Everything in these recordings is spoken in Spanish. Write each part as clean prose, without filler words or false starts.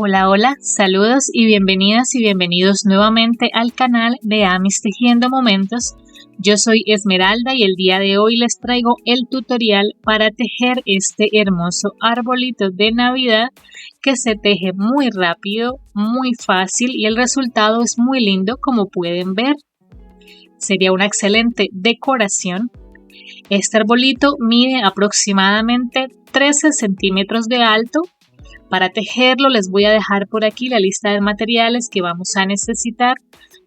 Hola, hola, saludos y bienvenidas y bienvenidos nuevamente al canal de Amis Tejiendo Momentos. Yo soy Esmeralda y el día de hoy les traigo el tutorial para tejer este hermoso arbolito de Navidad que se teje muy rápido, muy fácil y el resultado es muy lindo como pueden ver. Sería una excelente decoración. Este arbolito mide aproximadamente 13 centímetros de alto. Para tejerlo les voy a dejar por aquí la lista de materiales que vamos a necesitar.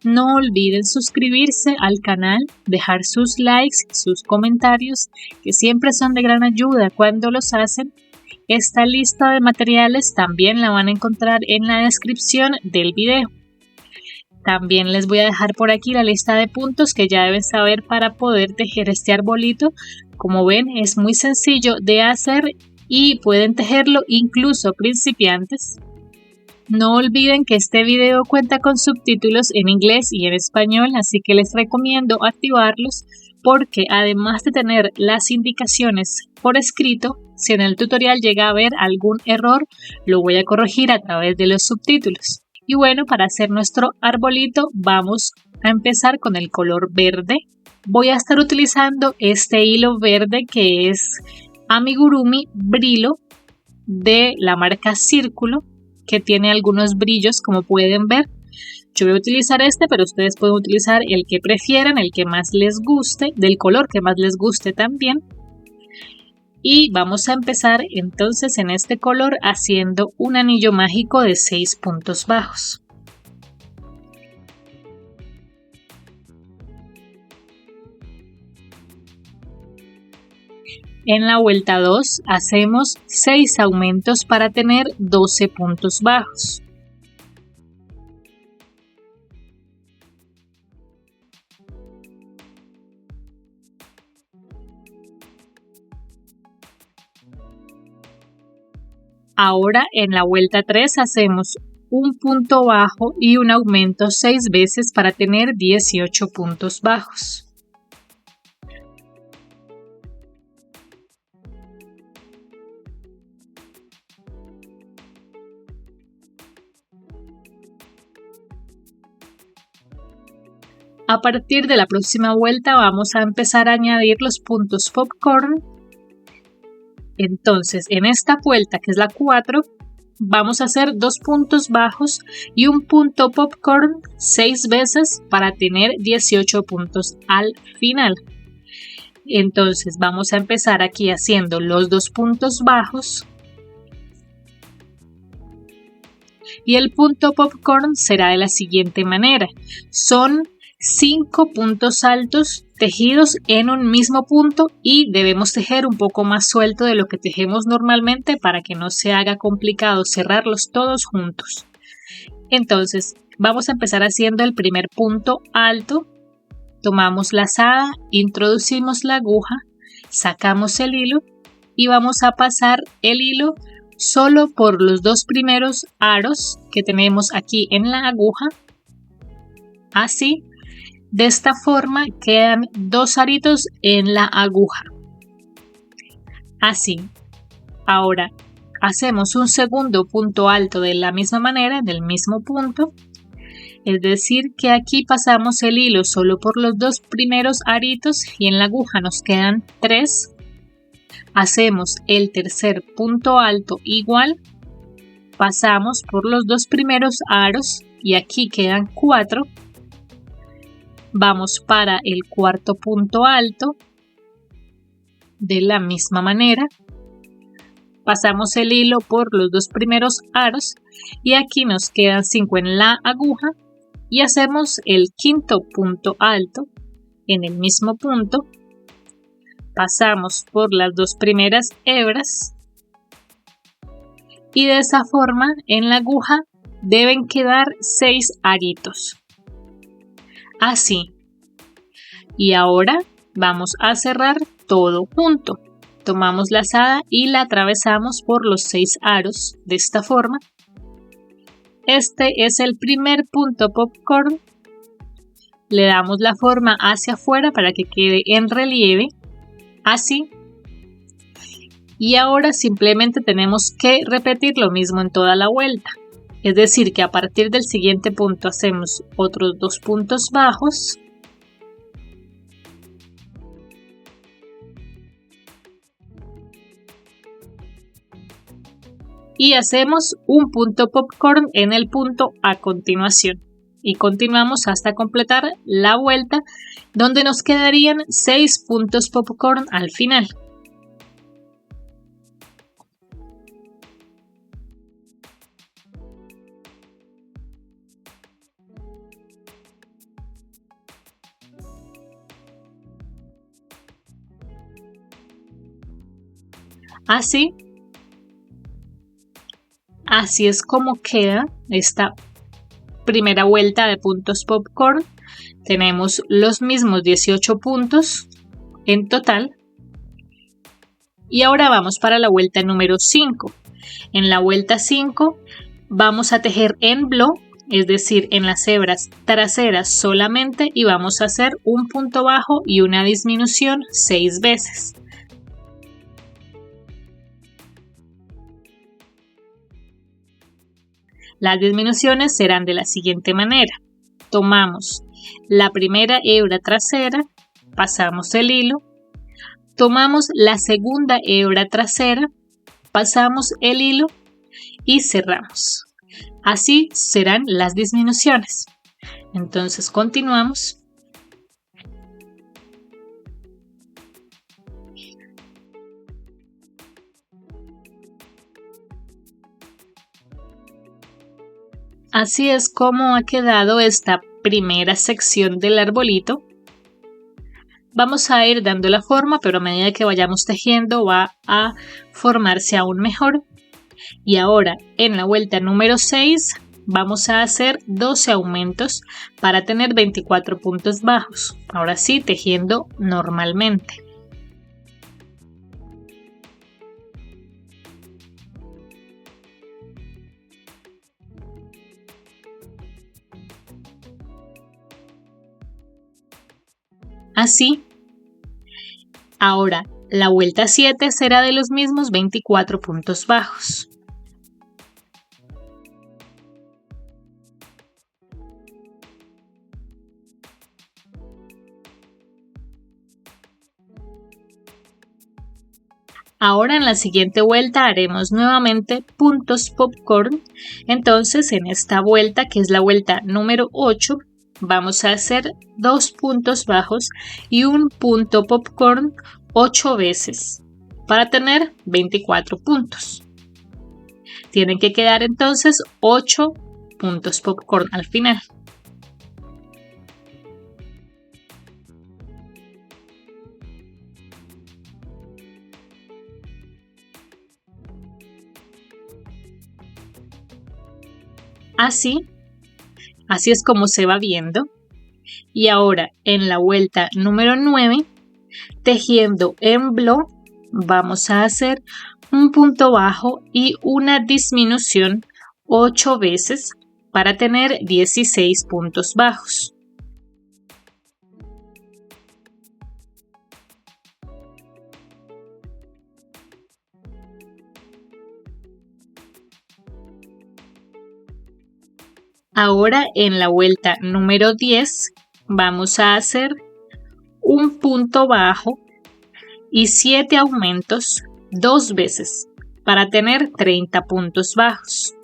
No olviden suscribirse al canal, dejar sus likes, sus comentarios, que siempre son de gran ayuda cuando los hacen. Esta lista de materiales también la van a encontrar en la descripción del video. También les voy a dejar por aquí la lista de puntos que ya deben saber para poder tejer este arbolito. Como ven, es muy sencillo de hacer y pueden tejerlo incluso principiantes. No olviden que este video cuenta con subtítulos en inglés y en español, así que les recomiendo activarlos porque además de tener las indicaciones por escrito, si en el tutorial llega a haber algún error, lo voy a corregir a través de los subtítulos. Y bueno, para hacer nuestro arbolito vamos a empezar con el color verde. Voy a estar utilizando este hilo verde que es Amigurumi Brillo de la marca Círculo, que tiene algunos brillos como pueden ver. Yo voy a utilizar este, pero ustedes pueden utilizar el que prefieran, el que más les guste, del color que más les guste también. Y vamos a empezar entonces en este color haciendo un anillo mágico de 6 puntos bajos. En la vuelta 2 hacemos 6 aumentos para tener 12 puntos bajos. Ahora en la vuelta 3 hacemos un punto bajo y un aumento 6 veces para tener 18 puntos bajos. A partir de la próxima vuelta vamos a empezar a añadir los puntos popcorn. Entonces en esta vuelta, que es la 4, vamos a hacer 2 puntos bajos y un punto popcorn 6 veces para tener 18 puntos al final. Entonces vamos a empezar aquí haciendo los 2 puntos bajos y el punto popcorn será de la siguiente manera. Son 5 puntos altos tejidos en un mismo punto y debemos tejer un poco más suelto de lo que tejemos normalmente para que no se haga complicado cerrarlos todos juntos. Entonces vamos a empezar haciendo el primer punto alto, tomamos la lazada, introducimos la aguja, sacamos el hilo y vamos a pasar el hilo solo por los 2 primeros aros que tenemos aquí en la aguja, así. De esta forma quedan 2 aritos en la aguja. Así. Ahora hacemos un segundo punto alto de la misma manera, del mismo punto. Es decir que aquí pasamos el hilo solo por los 2 primeros aritos y en la aguja nos quedan 3. Hacemos el tercer punto alto igual. Pasamos por los 2 primeros aros y aquí quedan 4. Vamos para el cuarto punto alto, de la misma manera, pasamos el hilo por los 2 primeros aros y aquí nos quedan 5 en la aguja y hacemos el quinto punto alto en el mismo punto, pasamos por las 2 primeras hebras y de esa forma en la aguja deben quedar 6 aritos. Así. Y ahora vamos a cerrar todo junto. Tomamos la lazada y la atravesamos por los 6 aros de esta forma. Este es el primer punto popcorn. Le damos la forma hacia afuera para que quede en relieve. Así. Y ahora simplemente tenemos que repetir lo mismo en toda la vuelta. Es decir, que a partir del siguiente punto hacemos otros 2 puntos bajos. Y hacemos un punto popcorn en el punto a continuación. Y continuamos hasta completar la vuelta, donde nos quedarían 6 puntos popcorn al final. Así es como queda esta primera vuelta de puntos popcorn. Tenemos los mismos 18 puntos en total. Y ahora vamos para la vuelta número 5. En la vuelta 5 vamos a tejer en bloc, es decir, en las hebras traseras solamente, y vamos a hacer un punto bajo y una disminución 6 veces. Las disminuciones serán de la siguiente manera. Tomamos la primera hebra trasera, pasamos el hilo, tomamos la segunda hebra trasera, pasamos el hilo y cerramos. Así serán las disminuciones. Entonces continuamos. Así es como ha quedado esta primera sección del arbolito. Vamos a ir dando la forma, pero a medida que vayamos tejiendo va a formarse aún mejor. Y ahora en la vuelta número 6 vamos a hacer 12 aumentos para tener 24 puntos bajos. Ahora sí, tejiendo normalmente. Así, ahora la vuelta 7 será de los mismos 24 puntos bajos. Ahora en la siguiente vuelta haremos nuevamente puntos popcorn. Entonces en esta vuelta, que es la vuelta número 8, vamos a hacer 2 puntos bajos y un punto popcorn 8 veces para tener 24 puntos. Tienen que quedar entonces 8 puntos popcorn al final. Así es como se va viendo. Y ahora en la vuelta número 9, tejiendo en bloc, vamos a hacer un punto bajo y una disminución 8 veces para tener 16 puntos bajos. Ahora en la vuelta número 10 vamos a hacer un punto bajo y 7 aumentos 2 veces para tener 30 puntos bajos.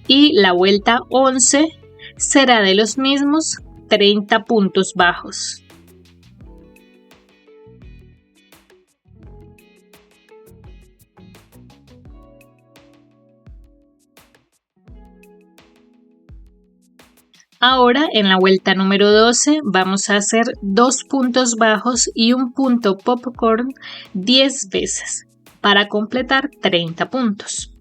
Y la vuelta 11 será de los mismos 30 puntos bajos. Ahora en la vuelta número 12 vamos a hacer 2 puntos bajos y un punto popcorn 10 veces para completar 30 puntos.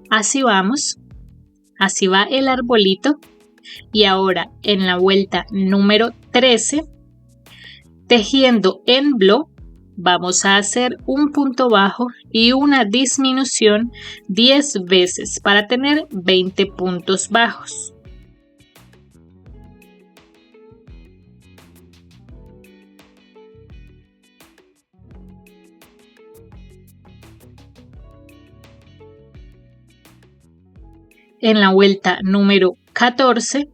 Así vamos, así va el arbolito. Y ahora en la vuelta número 13 Tejiendo en bloc, vamos a hacer un punto bajo y una disminución 10 veces para tener 20 puntos bajos. En la vuelta número 14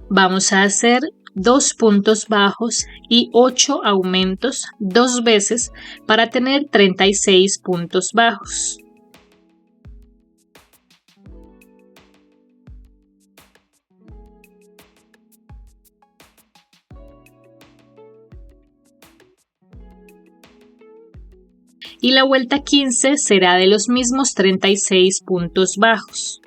vamos a hacer 2 puntos bajos y 8 aumentos 2 veces para tener 36 puntos bajos. Y la vuelta 15 será de los mismos 36 puntos bajos.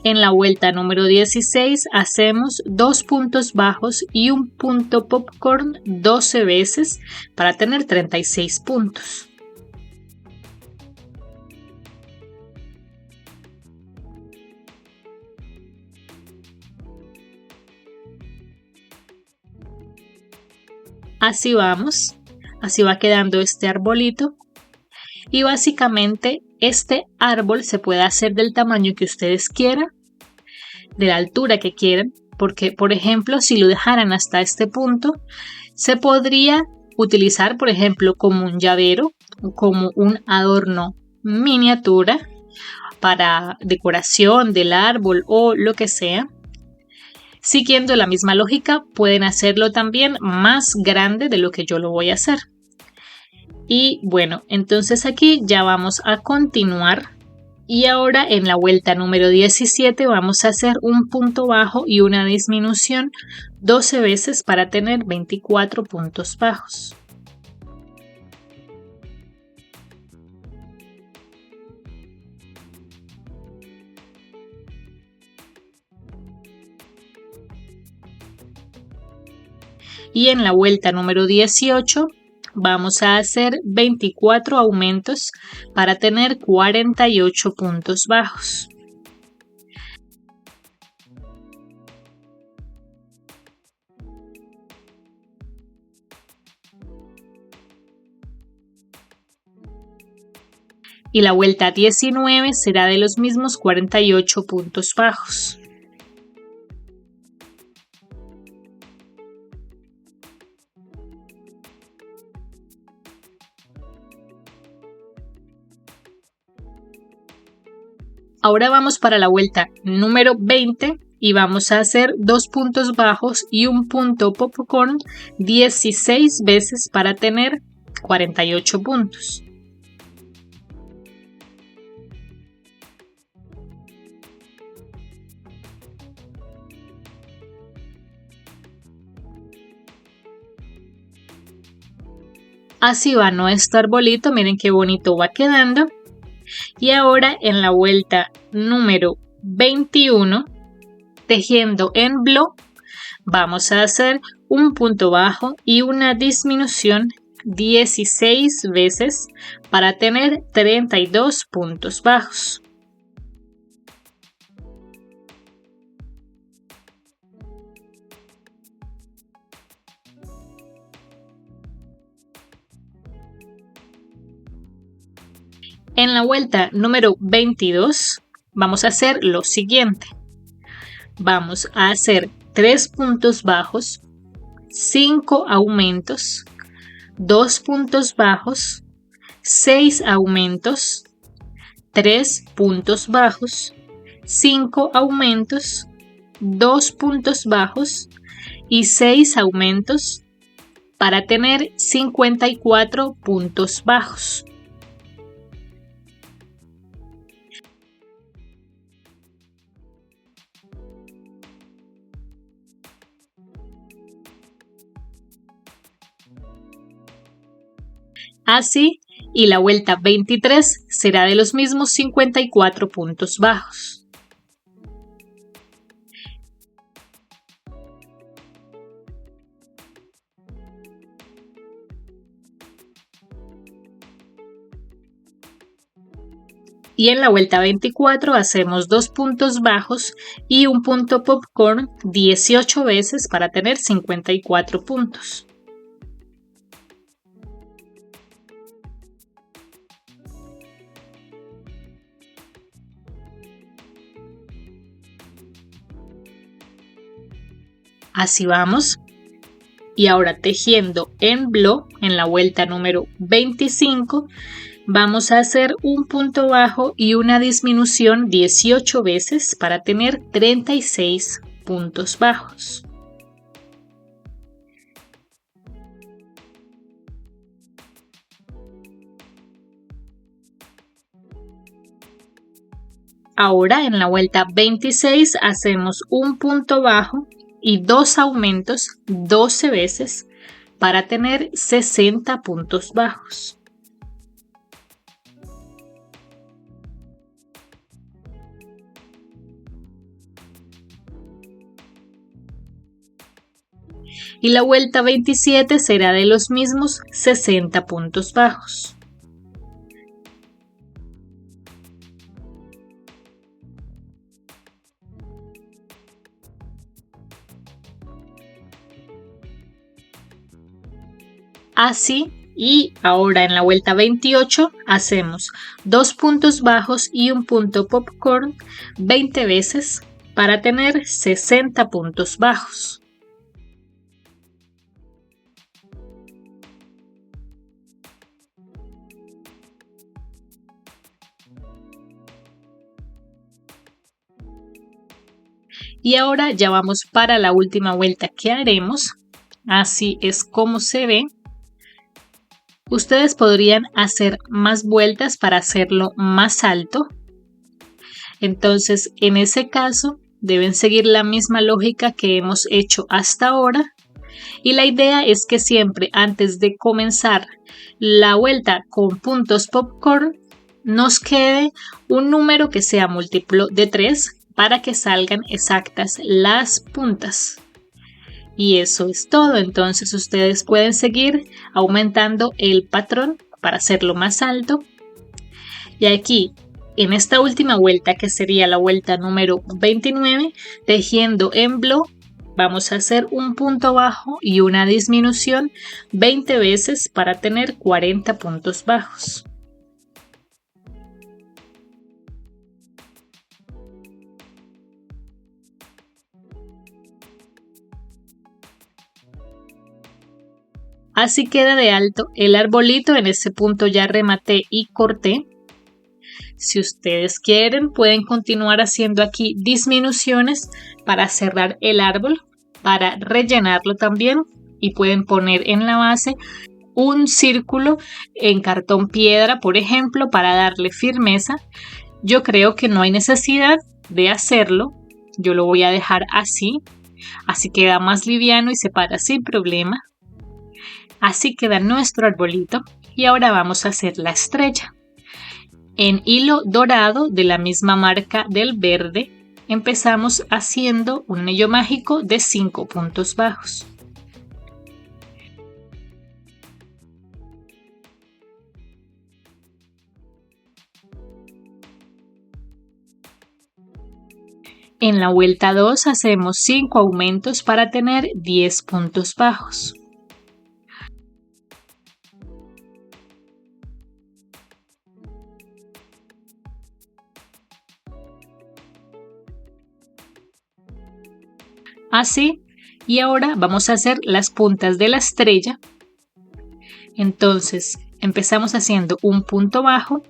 En la vuelta número 16 hacemos 2 puntos bajos y un punto popcorn 12 veces para tener 36 puntos. Así vamos, así va quedando este arbolito. Y básicamente este árbol se puede hacer del tamaño que ustedes quieran, de la altura que quieran, porque por ejemplo si lo dejaran hasta este punto, se podría utilizar por ejemplo como un llavero, como un adorno miniatura para decoración del árbol o lo que sea. Siguiendo la misma lógica, pueden hacerlo también más grande de lo que yo lo voy a hacer. Y bueno, entonces aquí ya vamos a continuar. Y ahora en la vuelta número 17 vamos a hacer un punto bajo y una disminución 12 veces para tener 24 puntos bajos. Y en la vuelta número 18 vamos a hacer 24 aumentos para tener 48 puntos bajos. Y la vuelta 19 será de los mismos 48 puntos bajos. Ahora vamos para la vuelta número 20 y vamos a hacer 2 puntos bajos y un punto popcorn 16 veces para tener 48 puntos. Así va nuestro arbolito, miren qué bonito va quedando. Y ahora en la vuelta número 21, tejiendo en bloc, vamos a hacer un punto bajo y una disminución 16 veces para tener 32 puntos bajos. En la vuelta número 22 vamos a hacer lo siguiente. Vamos a hacer 3 puntos bajos, 5 aumentos, 2 puntos bajos, 6 aumentos, 3 puntos bajos, 5 aumentos, 2 puntos bajos y 6 aumentos para tener 54 puntos bajos. Así, y la vuelta 23 será de los mismos 54 puntos bajos. Y en la vuelta 24 hacemos 2 puntos bajos y un punto popcorn 18 veces para tener 54 puntos. Así vamos. Y ahora tejiendo en bloc en la vuelta número 25 vamos a hacer un punto bajo y una disminución 18 veces para tener 36 puntos bajos. Ahora en la vuelta 26 hacemos un punto bajo y 2 aumentos 12 veces para tener 60 puntos bajos. Y la vuelta 27 será de los mismos 60 puntos bajos. Así, y ahora en la vuelta 28 hacemos 2 puntos bajos y un punto popcorn 20 veces para tener 60 puntos bajos. Y ahora ya vamos para la última vuelta que haremos. Así es como se ve. Ustedes podrían hacer más vueltas para hacerlo más alto. Entonces, en ese caso, deben seguir la misma lógica que hemos hecho hasta ahora. Y la idea es que siempre antes de comenzar la vuelta con puntos popcorn, nos quede un número que sea múltiplo de 3 para que salgan exactas las puntas. Y eso es todo. Entonces ustedes pueden seguir aumentando el patrón para hacerlo más alto. Y aquí, en esta última vuelta, que sería la vuelta número 29, tejiendo en bloc, vamos a hacer un punto bajo y una disminución 20 veces para tener 40 puntos bajos. Así queda de alto el arbolito. En ese punto ya rematé y corté. Si ustedes quieren, pueden continuar haciendo aquí disminuciones para cerrar el árbol, para rellenarlo también, y pueden poner en la base un círculo en cartón piedra, por ejemplo, para darle firmeza. Yo creo que no hay necesidad de hacerlo. Yo lo voy a dejar así queda más liviano y se para sin problema. Así queda nuestro arbolito y ahora vamos a hacer la estrella. En hilo dorado de la misma marca del verde empezamos haciendo un anillo mágico de 5 puntos bajos. En la vuelta 2 hacemos 5 aumentos para tener 10 puntos bajos. Así, y ahora vamos a hacer las puntas de la estrella. Entonces empezamos haciendo un punto bajo.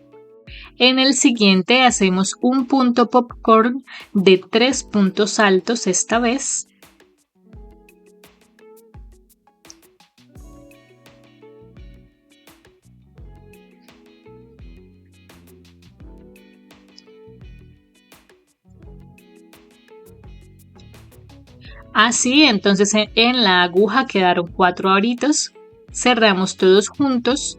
En el siguiente hacemos un punto popcorn de 3 puntos altos esta vez. Así, entonces en la aguja quedaron 4 aritos, cerramos todos juntos.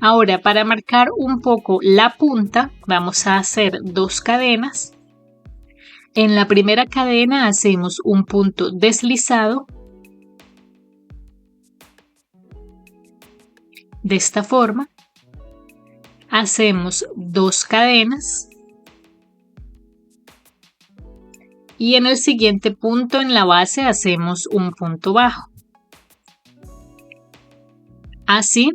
Ahora, para marcar un poco la punta, vamos a hacer 2 cadenas. En la primera cadena hacemos un punto deslizado, de esta forma. hacemos 2 cadenas y en el siguiente punto en la base hacemos un punto bajo. Así,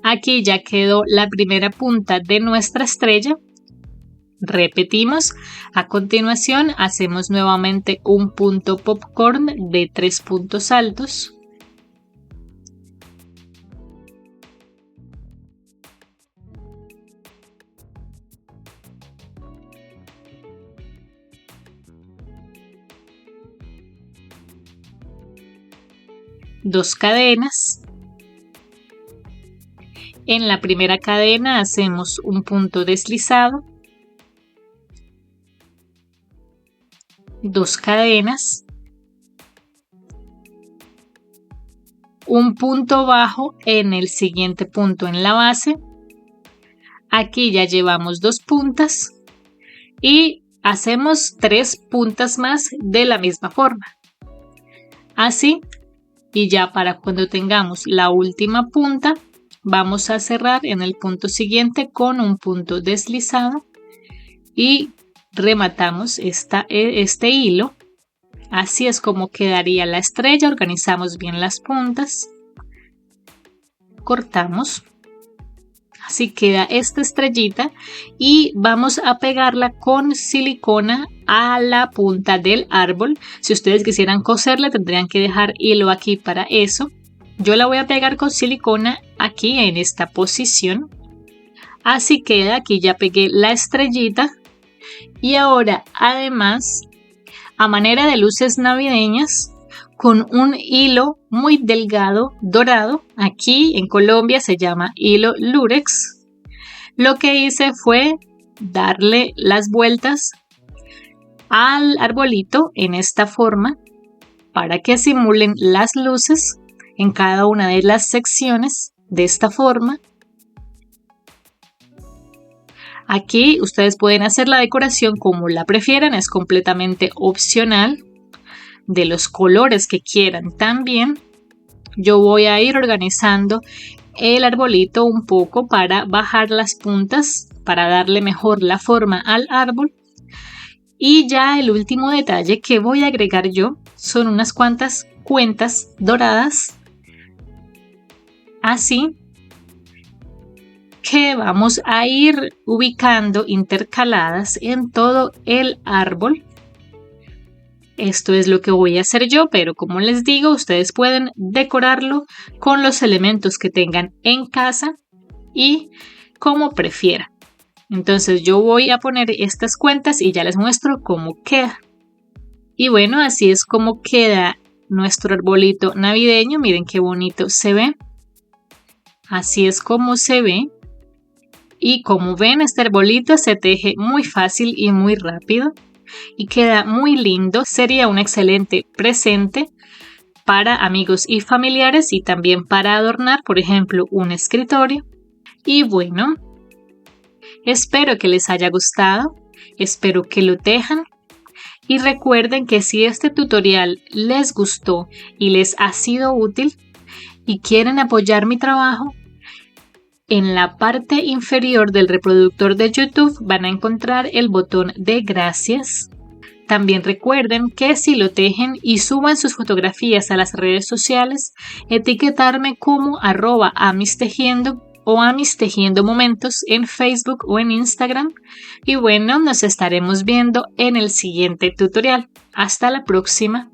aquí ya quedó la primera punta de nuestra estrella. Repetimos, a continuación hacemos nuevamente un punto popcorn de 3 puntos altos. Dos cadenas. En la primera cadena hacemos un punto deslizado, 2 cadenas, un punto bajo en el siguiente punto en la base. Aquí ya llevamos 2 puntas y hacemos 3 puntas más de la misma forma. Así, y ya para cuando tengamos la última punta, vamos a cerrar en el punto siguiente con un punto deslizado y rematamos este hilo. Así es como quedaría la estrella. Organizamos bien las puntas, cortamos, así queda esta estrellita y vamos a pegarla con silicona a la punta del árbol. Si ustedes quisieran coserla tendrían que dejar hilo aquí para eso. Yo la voy a pegar con silicona aquí en esta posición. Así queda, aquí ya pegué la estrellita. Y ahora, además, a manera de luces navideñas, con un hilo muy delgado, dorado, aquí en Colombia se llama hilo lurex, lo que hice fue darle las vueltas al arbolito en esta forma para que simulen las luces en cada una de las secciones de esta forma. Aquí ustedes pueden hacer la decoración como la prefieran, es completamente opcional, de los colores que quieran también. Yo voy a ir organizando el arbolito un poco para bajar las puntas, para darle mejor la forma al árbol. Y ya el último detalle que voy a agregar yo son unas cuantas cuentas doradas, así que vamos a ir ubicando intercaladas en todo el árbol. Esto es lo que voy a hacer yo, pero como les digo, ustedes pueden decorarlo con los elementos que tengan en casa y como prefieran. Entonces yo voy a poner estas cuentas y ya les muestro cómo queda. Y bueno, así es como queda nuestro arbolito navideño. Miren qué bonito se ve. Así es como se ve. Y como ven, este arbolito se teje muy fácil y muy rápido y queda muy lindo. Sería un excelente presente para amigos y familiares y también para adornar, por ejemplo, un escritorio. Y bueno, espero que les haya gustado, espero que lo tejan y recuerden que si este tutorial les gustó y les ha sido útil y quieren apoyar mi trabajo, en la parte inferior del reproductor de YouTube van a encontrar el botón de gracias. También recuerden que si lo tejen y suban sus fotografías a las redes sociales, etiquetarme como @amistejiendo o Amistejiendo Momentos en Facebook o en Instagram. Y bueno, nos estaremos viendo en el siguiente tutorial. Hasta la próxima.